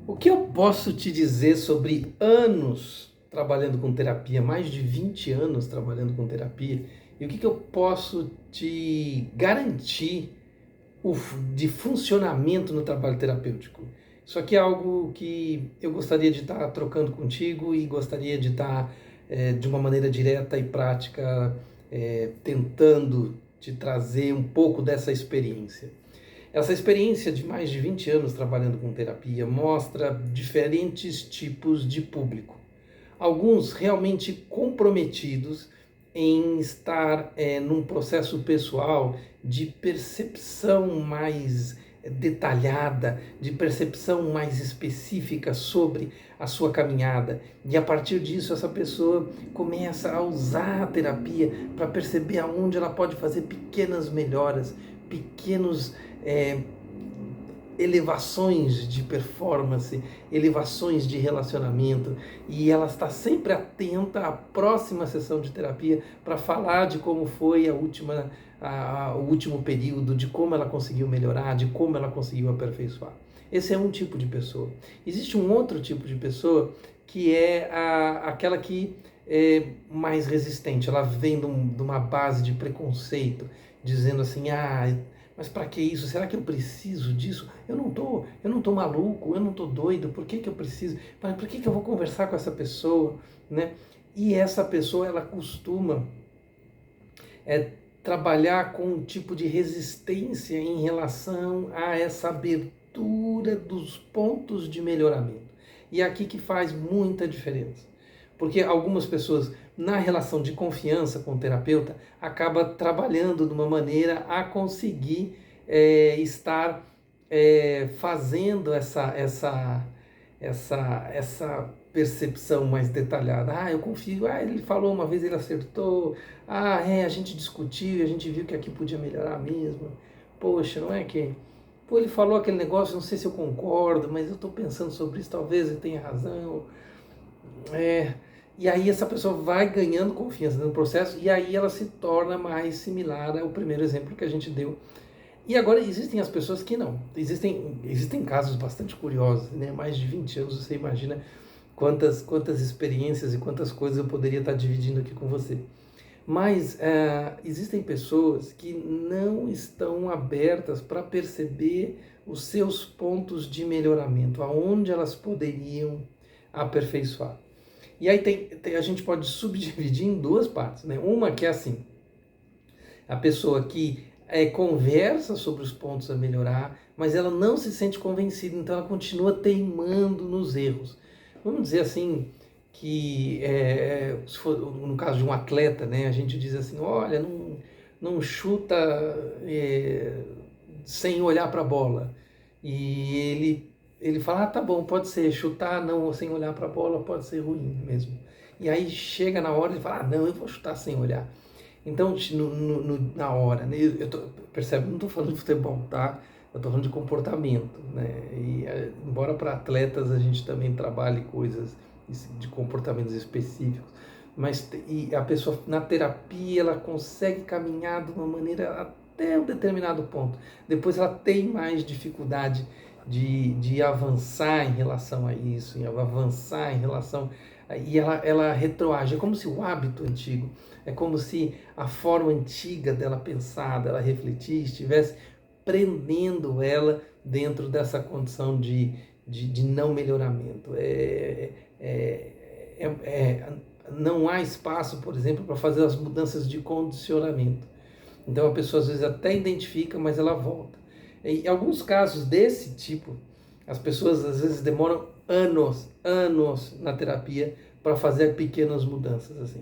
O que eu posso te dizer sobre anos trabalhando com terapia, mais de 20 anos trabalhando com terapia, e o que eu posso te garantir de funcionamento no trabalho terapêutico? Isso aqui é algo que eu gostaria de estar trocando contigo e gostaria de estar de uma maneira direta e prática tentando te trazer um pouco dessa experiência. Essa experiência de mais de 20 anos trabalhando com terapia mostra diferentes tipos de público. Alguns realmente comprometidos em estar num processo pessoal de percepção mais detalhada, de percepção mais específica sobre a sua caminhada. E a partir disso, essa pessoa começa a usar a terapia para perceber aonde ela pode fazer pequenas melhoras, pequenos elevações de performance, elevações de relacionamento, e ela está sempre atenta à próxima sessão de terapia para falar de como foi o último período, de como ela conseguiu melhorar, de como ela conseguiu aperfeiçoar. Esse é um tipo de pessoa. Existe um outro tipo de pessoa que é aquela que é mais resistente. Ela vem de uma base de preconceito, dizendo assim, mas para que isso? Será que eu preciso disso? Eu não tô maluco, eu não tô doido, por que eu preciso? Mas por que eu vou conversar com essa pessoa? Né? E essa pessoa, ela costuma trabalhar com um tipo de resistência em relação a essa abertura dos pontos de melhoramento. E é aqui que faz muita diferença. Porque algumas pessoas, na relação de confiança com o terapeuta, acaba trabalhando de uma maneira a conseguir estar fazendo essa percepção mais detalhada. Eu confio, ele falou uma vez, ele acertou, a gente discutiu, a gente viu que aqui podia melhorar mesmo. Poxa, não é que... Pô, ele falou aquele negócio, não sei se eu concordo, mas eu estou pensando sobre isso, talvez ele tenha razão. E aí essa pessoa vai ganhando confiança no processo e aí ela se torna mais similar ao primeiro exemplo que a gente deu. E agora existem as pessoas que não. Existem casos bastante curiosos, né? Mais de 20 anos, você imagina quantas experiências e quantas coisas eu poderia estar dividindo aqui com você. Mas existem pessoas que não estão abertas para perceber os seus pontos de melhoramento, aonde elas poderiam aperfeiçoar. E aí a gente pode subdividir em duas partes, né? Uma que é assim, a pessoa que conversa sobre os pontos a melhorar, mas ela não se sente convencida, então ela continua teimando nos erros. Vamos dizer assim, que se for, no caso de um atleta, né, a gente diz assim, olha, não chuta sem olhar para a bola. E ele fala, tá bom, pode ser, chutar não sem olhar para a bola pode ser ruim mesmo. E aí chega na hora e fala, não, eu vou chutar sem olhar. Então, na hora, né, percebe, não estou falando de futebol, tá? Eu estou falando de comportamento, né? E embora para atletas a gente também trabalhe coisas de comportamentos específicos, mas e a pessoa na terapia ela consegue caminhar de uma maneira até um determinado ponto. Depois ela tem mais dificuldade de avançar em relação a isso, em avançar em relação e ela retroage. É como se o hábito antigo, é como se a forma antiga dela pensar, dela refletir, estivesse prendendo ela dentro dessa condição de não melhoramento. Não há espaço, por exemplo, para fazer as mudanças de condicionamento. Então a pessoa às vezes até identifica, mas ela volta. Em alguns casos desse tipo, as pessoas às vezes demoram anos na terapia para fazer pequenas mudanças assim.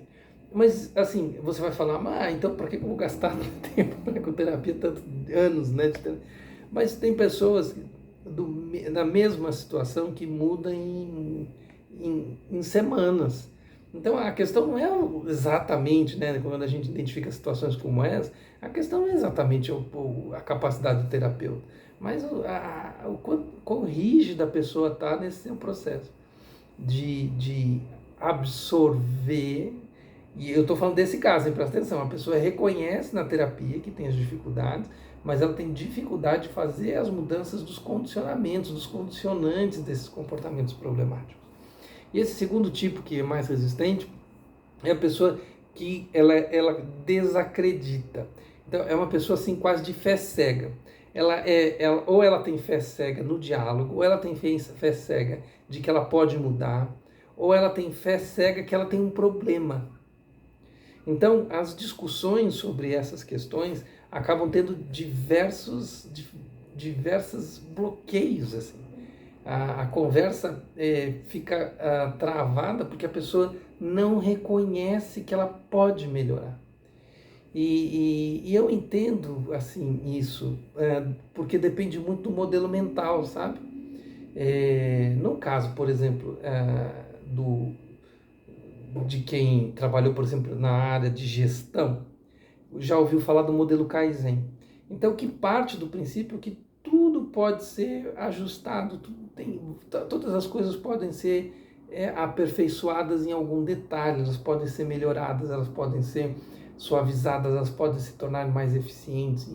Mas assim, você vai falar, então para que eu vou gastar tempo com terapia, tantos anos, né? Mas tem pessoas na mesma situação que mudam em semanas. Então a questão não é exatamente, né, quando a gente identifica situações como essa, a questão não é exatamente a capacidade do terapeuta, mas o quão rígida a pessoa está nesse seu processo de absorver. E eu estou falando desse caso, hein, presta atenção, a pessoa reconhece na terapia que tem as dificuldades, mas ela tem dificuldade de fazer as mudanças dos condicionamentos, dos condicionantes desses comportamentos problemáticos. E esse segundo tipo, que é mais resistente, é a pessoa que ela desacredita. Então, é uma pessoa assim quase de fé cega. Ou ela tem fé cega no diálogo, ou ela tem fé cega de que ela pode mudar, ou ela tem fé cega que ela tem um problema. Então, as discussões sobre essas questões acabam tendo diversos bloqueios, assim. A conversa fica travada porque a pessoa não reconhece que ela pode melhorar. E eu entendo assim isso, porque depende muito do modelo mental, sabe? No caso, por exemplo, de quem trabalhou, por exemplo, na área de gestão, já ouviu falar do modelo Kaizen. Então, que parte do princípio que tudo pode ser ajustado, todas as coisas podem ser aperfeiçoadas em algum detalhe, elas podem ser melhoradas, elas podem ser suavizadas, elas podem se tornar mais eficientes.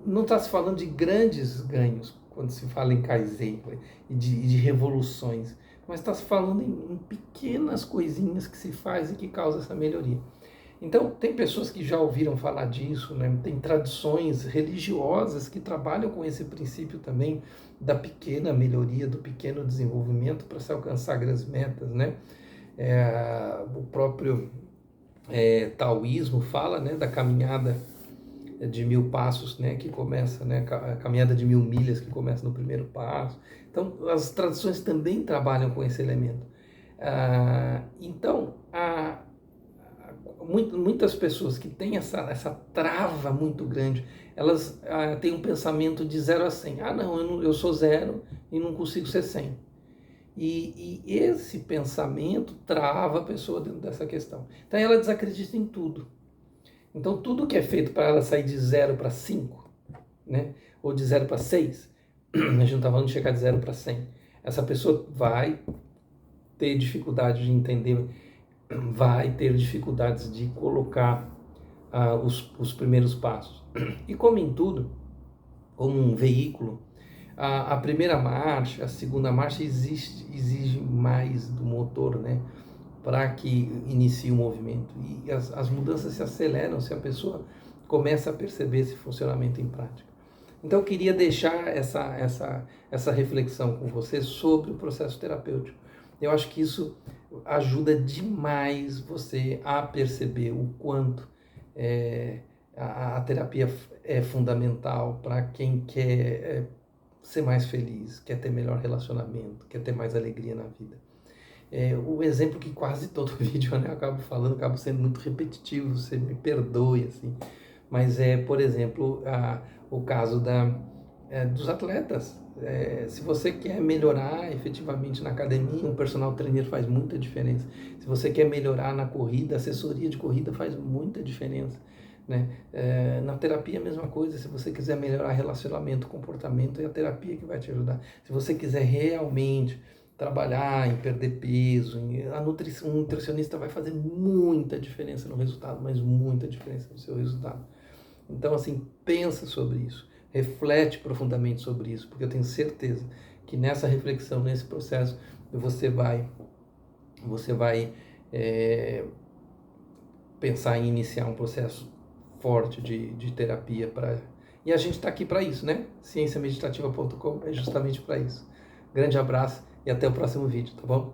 Não está se falando de grandes ganhos quando se fala em Kaizen e de revoluções, mas está se falando em pequenas coisinhas que se faz e que causam essa melhoria. Então, tem pessoas que já ouviram falar disso, né? Tem tradições religiosas que trabalham com esse princípio também da pequena melhoria, do pequeno desenvolvimento para se alcançar grandes metas, né? O próprio taoísmo fala, né, da caminhada de 1000 passos, né, que começa, né, a caminhada de 1000 milhas que começa no primeiro passo. Então, as tradições também trabalham com esse elemento. Então, muitas pessoas que têm essa trava muito grande, elas têm um pensamento de 0 a 100. Não, eu sou 0 e não consigo ser 100. E esse pensamento trava a pessoa dentro dessa questão. Então ela desacredita em tudo. Então tudo que é feito para ela sair de 0 para 5, né, ou de 0 para 6, a gente não está falando de chegar de 0 para 100. Essa pessoa vai ter dificuldade de entender, vai ter dificuldades de colocar os primeiros passos. E como em tudo, como um veículo, a primeira marcha, a segunda marcha exige mais do motor, né, para que inicie o movimento. E as mudanças se aceleram se a pessoa começa a perceber esse funcionamento em prática. Então eu queria deixar essa reflexão com você sobre o processo terapêutico. Eu acho que isso ajuda demais você a perceber o quanto a terapia é fundamental para quem quer ser mais feliz, quer ter melhor relacionamento, quer ter mais alegria na vida. O exemplo que quase todo vídeo, né, eu acabo sendo muito repetitivo, você me perdoe, assim, mas por exemplo, o caso dos atletas. Se você quer melhorar efetivamente na academia, um personal trainer faz muita diferença. Se você quer melhorar na corrida, a assessoria de corrida faz muita diferença, né? Na terapia a mesma coisa. Se você quiser melhorar relacionamento, comportamento, é a terapia que vai te ajudar. Se você quiser realmente trabalhar em perder peso, um nutricionista vai fazer muita diferença no resultado, mas muita diferença no seu resultado. Então, assim, pensa sobre isso, reflete profundamente sobre isso, porque eu tenho certeza que nessa reflexão, nesse processo, você vai pensar em iniciar um processo forte de terapia. E a gente está aqui para isso, né? Cienciameditativa.com é justamente para isso. Grande abraço e até o próximo vídeo, tá bom?